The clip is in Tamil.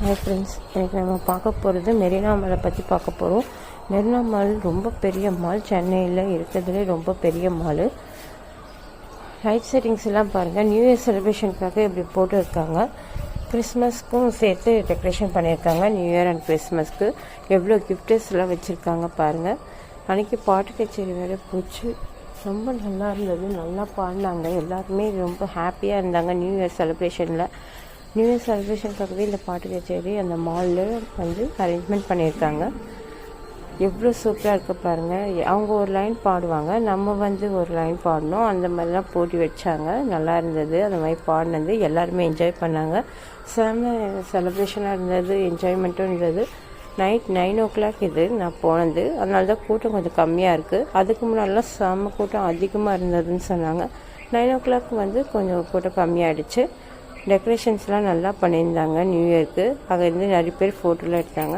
ஹாய் ஃப்ரெண்ட்ஸ், இன்றைக்கி நம்ம பார்க்க போகிறது மெரினா மாலை பற்றி பார்க்க போகிறோம். மெரினா மால் ரொம்ப பெரிய மால், சென்னையில் இருக்கிறதுலே ரொம்ப பெரிய மால். லைட் செட்டிங்ஸ் எல்லாம் பாருங்கள், நியூ இயர் செலிப்ரேஷனுக்காக இப்படி போட்டுருக்காங்க. கிறிஸ்மஸ்க்கும் சேர்த்து டெக்கரேஷன் பண்ணியிருக்காங்க. நியூ இயர் அண்ட் கிறிஸ்மஸ்க்கு எவ்வளோ கிஃப்டர்ஸ்லாம் வச்சுருக்காங்க பாருங்கள். அன்றைக்கி பாட்டு கச்சேரி வேறு போச்சு, ரொம்ப நல்லா இருந்தது, நல்லா பாடினாங்க. எல்லாருமே ரொம்ப ஹாப்பியாக இருந்தாங்க. நியூ இயர் செலிப்ரேஷனுக்காகவே இந்த பாட்டு கச்சேரி அந்த மாலில் வந்து அரேஞ்ச்மெண்ட் பண்ணியிருக்காங்க. எவ்வளோ சூப்பராக இருக்க பாருங்கள். அவங்க ஒரு லைன் பாடுவாங்க, நம்ம வந்து ஒரு லைன் பாடணும். அந்த மாதிரிலாம் போட்டி வச்சாங்க. நல்லா இருந்தது. அந்த மாதிரி பாடினது எல்லாருமே என்ஜாய் பண்ணாங்க. செம்ம செலிப்ரேஷனாக இருந்தது, என்ஜாய்மெண்ட்டும் இருந்தது. நைட் 9 o'clock இது நான் போனது, அதனால தான் கூட்டம் கொஞ்சம் கம்மியாக இருக்குது. அதுக்கு முன்னாடிலாம் செம்ம கூட்டம் அதிகமாக இருந்ததுன்னு சொன்னாங்க. 9 o'clock வந்து கொஞ்சம் கூட்டம் கம்மியாகிடுச்சு. டெக்கரேஷன்ஸ்லாம் நல்லா பண்ணியிருந்தாங்க நியூ இயருக்கு. அங்கேருந்து நிறைய பேர் ஃபோட்டோலாம் எடுத்தாங்க.